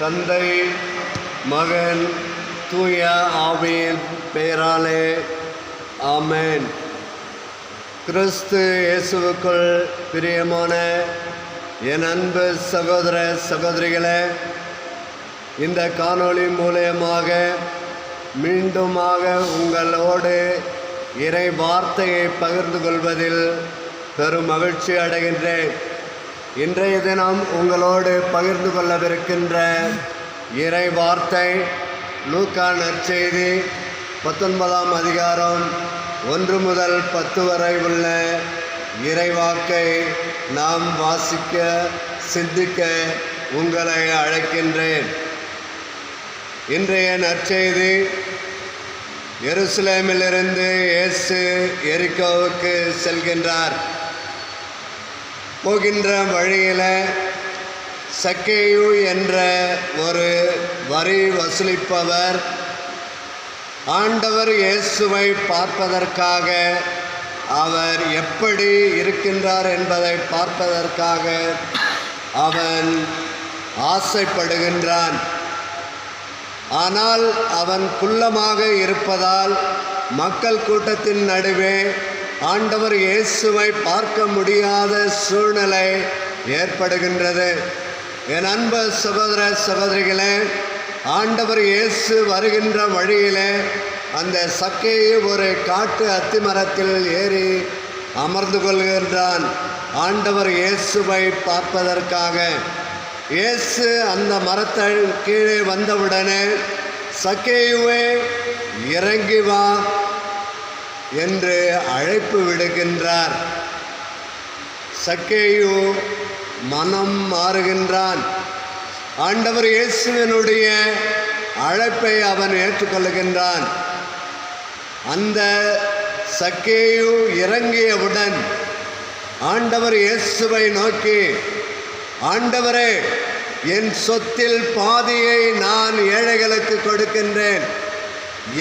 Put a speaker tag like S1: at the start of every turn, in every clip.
S1: தந்தை, மகன், தூய ஆவியின் பெயராலே ஆமென். கிறிஸ்து இயேசுவுக்குள் பிரியமான என் அன்பு சகோதர சகோதரிகளே, இந்த காணொளி மூலமாக மீண்டுமாக உங்களோடு இறை வார்த்தையை பகிர்ந்து கொள்வதில் பெரும் மகிழ்ச்சி அடைகின்றேன். இன்றைய தினம் உங்களோடு பகிர்ந்து கொள்ளவிருக்கின்ற இறை வார்த்தை லூக்கா நற்செய்தி 19ஆம் அதிகாரம் 1 முதல் 10 வரை உள்ள இறைவாக்கை நாம் வாசிக்க சிந்திக்க உங்களை அழைக்கின்றேன். இன்றைய நற்செய்தி, எருசலேமிலிருந்து இயேசு எரிகோவுக்கு செல்கின்றார். போகின்ற வழியில் சக்கேயு என்ற ஒரு வரி வசூலிப்பவர் ஆண்டவர் இயேசுவை பார்ப்பதற்காக, அவர் எப்படி இருக்கின்றார் என்பதை பார்ப்பதற்காக அவன் ஆசைப்படுகின்றான். ஆனால் அவன் குள்ளமாக இருப்பதால் மக்கள் கூட்டத்தின் நடுவே ஆண்டவர் இயேசுவை பார்க்க முடியாத சூழ்நிலை ஏற்படுகின்றது. என் அன்பு சகோதர சகோதரிகளே, ஆண்டவர் இயேசு வருகின்ற வழியிலே அந்த சக்கேயு ஒரு காட்டு அத்திமரத்தில் ஏறி அமர்ந்து கொள்கின்றான் ஆண்டவர் இயேசுவை பார்ப்பதற்காக. இயேசு அந்த மரத்தின் கீழே வந்தவுடனே, சக்கேயுவே இறங்கி வா என்று அழைப்பு விடுகின்றார். சக்கேயு மனம் மாறுகின்றான். ஆண்டவர் இயேசுவினுடைய அழைப்பை அவன் ஏற்றுக்கொள்கின்றான். அந்த சக்கேயு இறங்கியவுடன் ஆண்டவர் இயேசுவை நோக்கி, ஆண்டவரே, என் சொத்தில் பாதியை நான் ஏழைகளுக்கு கொடுக்கின்றேன்.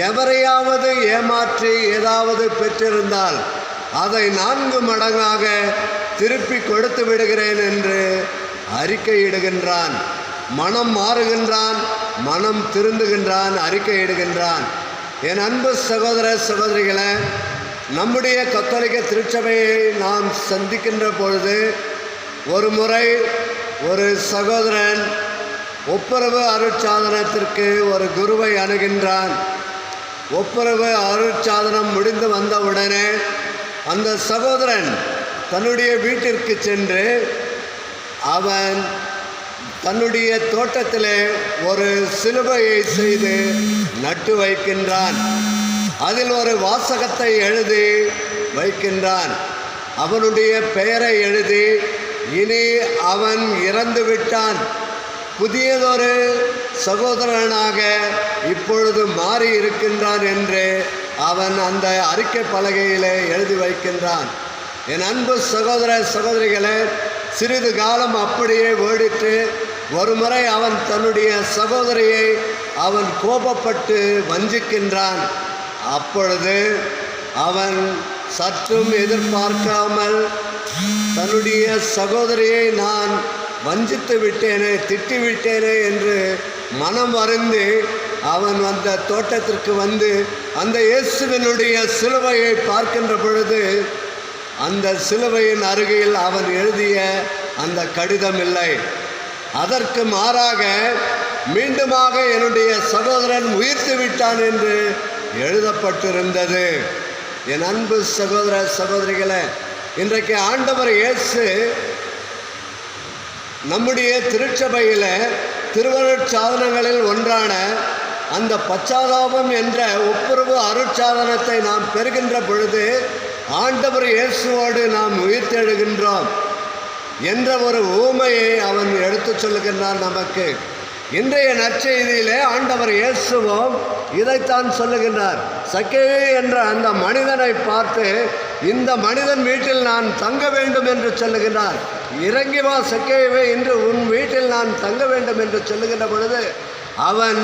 S1: எவரையாவது ஏமாற்றி ஏதாவது பெற்றிருந்தால் அதை 4 மடங்காக திருப்பி கொடுத்து விடுகிறேன் என்று அறிக்கையிடுகின்றான். மனம் மாறுகின்றான், மனம் திருந்துகின்றான், அறிக்கையிடுகின்றான். என் அன்பு சகோதர சகோதரிகளே, நம்முடைய கத்தோலிக்க திருச்சபையை நாம் சந்திக்கின்ற பொழுது ஒரு முறை ஒரு சகோதரன் ஒப்புரவு அருட்சாதனத்திற்கு ஒரு குருவை அணுகின்றான். ஒப்புரவு அருட்சாதனம் முடிந்து வந்தவுடனே அந்த சகோதரன் தன்னுடைய வீட்டிற்கு சென்று அவன் தன்னுடைய தோட்டத்திலே ஒரு சிலுவையை செய்து நட்டு வைக்கின்றான். அதில் ஒரு வாசகத்தை எழுதி வைக்கின்றான். அவனுடைய பெயரை எழுதி, இனி அவன் இறந்து விட்டான், புதியதொரு சகோதரனாக இப்பொழுது மாறி இருக்கின்றான் என்று அவன் அந்த அறிக்கை பலகையிலே எழுதி வைக்கின்றான். என் அன்பு சகோதர சகோதரிகளே, சிறிது காலம் அப்படியே ஓடிட்டு ஒரு முறை அவன் தன்னுடைய சகோதரியை அவன் கோபப்பட்டு வஞ்சிக்கின்றான். அப்பொழுது அவன் சற்றும் எதிர்பார்க்காமல் தன்னுடைய சகோதரியை நான் வஞ்சித்து விட்டேனே, திட்டிவிட்டேனே என்று மனம் வருந்தி அவன் அந்த தோட்டத்திற்கு வந்து அந்த இயேசுவினுடைய சிலுவையை பார்க்கின்ற பொழுது அந்த சிலுவையின் அருகில் அவன் எழுதிய அந்த கடிதம் இல்லை. அதற்கு மாறாக மீண்டுமாக என்னுடைய சகோதரன் உயிர்த்து விட்டான் என்று எழுதப்பட்டிருந்தது. என் அன்பு சகோதர சகோதரிகளே, இன்றைக்கு ஆண்டவர் இயேசு நம்முடைய திருச்சபையில் திருவருட்சாதனங்களில் ஒன்றான அந்த பச்சாதாபம் என்ற ஒப்புரவு அருட்சாதனத்தை நாம் பெறுகின்ற பொழுது ஆண்டவர் இயேசுவோடு நாம் உயிர்த்தெழுகின்றோம் என்ற ஒரு ஊமையை அவன் எடுத்து சொல்லுகின்றான் நமக்கு. இன்றைய நற்செய்தியிலே ஆண்டவர் இயேசுவும் இதைத்தான் சொல்லுகின்றார். சக்கேயு என்ற அந்த மனிதனை பார்த்து, இந்த மனிதன் வீட்டில் நான் தங்க வேண்டும் என்று சொல்லுகின்றார். இறங்கி வா சக்கேயுவே, இன்று உன் வீட்டில் நான் தங்க வேண்டும் என்று சொல்லுகின்ற பொழுது அவன்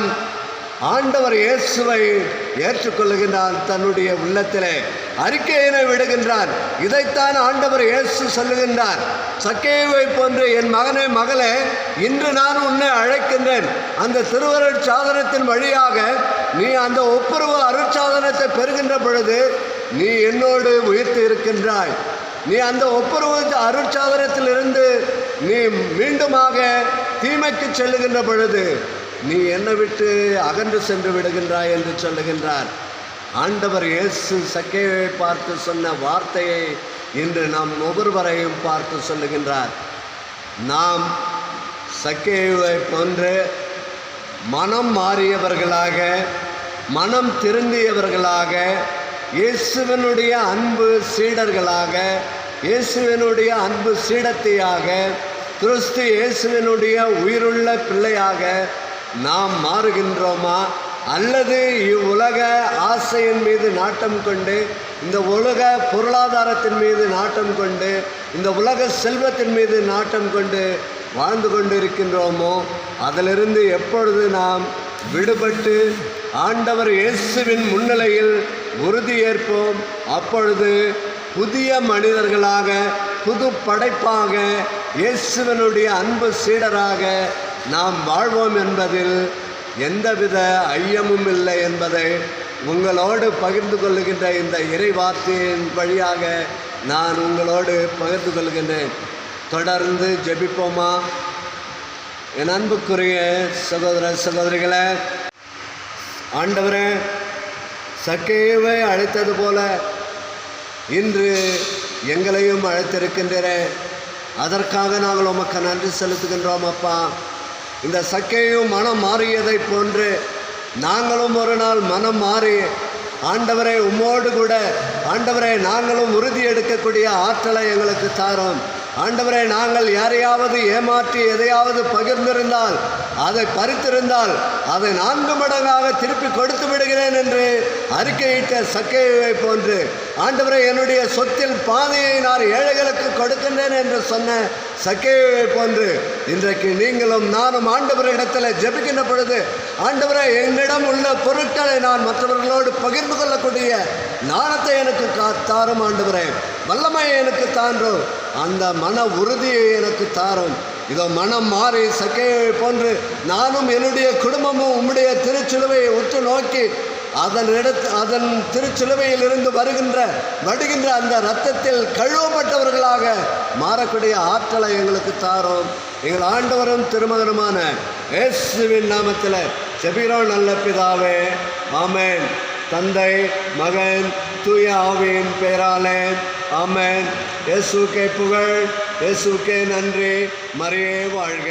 S1: ஆண்டவர் இயேசுவை ஏற்றுக்கொள்ளுகின்றான். தன்னுடைய உள்ளத்திலே அறிக்கையினை விடுகின்றான். இதைத்தான் ஆண்டவர் இயேசு சொல்லுகின்றார். சக்கேயுவை போன்று என் மகனே மகளே, இன்று நான் உன்னை அழைக்கின்றேன். அந்த திருவருட் சாதனத்தின் வழியாக நீ அந்த ஒப்புரவு அருட்சாதனத்தை பெறுகின்ற பொழுது நீ என்னோடு உயிர்த்து இருக்கின்றாய். நீ அந்த ஒப்புரவு அருட்சாதனத்திலிருந்து நீ மீண்டுமாக தீமைக்கு செல்லுகின்ற பொழுது நீ என்னை விட்டு அகன்று சென்று விடுகின்றாய் என்று சொல்லுகின்றார். ஆண்டவர் இயேசு சக்கேயுவை பார்த்து சொன்ன வார்த்தையை இன்று நாம் ஒவ்வொருவரையும் பார்த்து சொல்லுகின்றார். நாம் சக்கேயுவை போன்று மனம் மாறியவர்களாக, மனம் திருந்தியவர்களாக, இயேசுவினுடைய அன்பு சீடர்களாக, இயேசுவினுடைய அன்பு சீடத்தியாக, கிறிஸ்து இயேசுவினுடைய உயிருள்ள பிள்ளையாக நாம் மாறுகின்றோமா? அல்லது இவ்வுலக ஆசையின் மீது நாட்டம் கொண்டு, இந்த உலக பொருளாதாரத்தின் மீது நாட்டம் கொண்டு, இந்த உலக செல்வத்தின் மீது நாட்டம் கொண்டு வாழ்ந்து கொண்டு இருக்கின்றோமோ? அதிலிருந்து எப்பொழுது நாம் விடுபட்டு ஆண்டவர் இயேசுவின் முன்னிலையில் உறுதியேற்போம், அப்பொழுது புதிய மனிதர்களாக, புது படைப்பாக, இயேசுவினுடைய அன்பு சீடராக நாம் வாழ்வோம் என்பதில் எந்தவித ஐயமும் இல்லை என்பதை உங்களோடு பகிர்ந்து கொள்ளுகின்ற இந்த இறைவார்த்தையின் வழியாக நான் உங்களோடு பகிர்ந்து கொள்கின்றேன். தொடர்ந்து ஜெபிப்போமா? என் அன்புக்குரிய சகோதர சகோதரிகளே, ஆண்டவரே, சக்கேயுவை அழைத்தது போல இன்று எங்களையும் அழைத்திருக்கின்றே. அதற்காக நாங்கள் உமக்கு நன்றி செலுத்துகின்றோம் அப்பா. இந்த சக்கேயு மனம் மாறியதை போன்று நாங்களும் ஒரு நாள் மனம் மாறி ஆண்டவரை உம்மோடு கூட ஆண்டவரை நாங்களும் உறுதி எடுக்கக்கூடிய ஆற்றலை எங்களுக்கு தாரும். ஆண்டவரை, நாங்கள் யாரையாவது ஏமாற்றி எதையாவது பகிர்ந்திருந்தால், அதை பறித்திருந்தால் அதை 4 மடங்காக திருப்பி கொடுத்து விடுகிறேன் என்று அறிக்கையிட்ட சக்கேயுவை போன்று, ஆண்டவரை, என்னுடைய சொத்தில் பாதையை நான் ஏழைகளுக்கு கொடுக்கின்றேன் என்று சொன்ன சக்கேயுவை போன்று இன்றைக்கு நீங்களும் நானும் ஆண்டவரிடத்தில் ஜெபிக்கின்ற பொழுது, ஆண்டவரை, என்னிடம் உள்ள பொருட்களை நான் மற்றவர்களோடு பகிர்ந்து கொள்ளக்கூடிய ஞானத்தை எனக்கு தாரும். ஆண்டவரை, வல்லமையை எனக்கு தாரும். அந்த மன உறுதியை எனக்கு தாரும். இதோ மனம் மாறி சக்கேயுவை போன்று நானும் என்னுடைய குடும்பமும் உம்முடைய திருச்சிலுவையை உற்று நோக்கி அதன் திருச்சிலுவையிலிருந்து வடுகின்ற அந்த இரத்தத்தில் கழுவப்பட்டவர்களாக மாறக்கூடிய ஆற்றலை எங்களுக்கு தாரும். எங்கள் ஆண்டவரும் திருமகனுமான இயேசுவின் நாமத்தில் ஜெபிக்கிறோம் நல்ல பிதாவே, ஆமென். தந்தை, மகன், தூய ஆவியின் பெயராலே, ஆமென். இயேசுக்கே புகழ், இயேசுக்கே நன்றி. மரியே வாழ்க.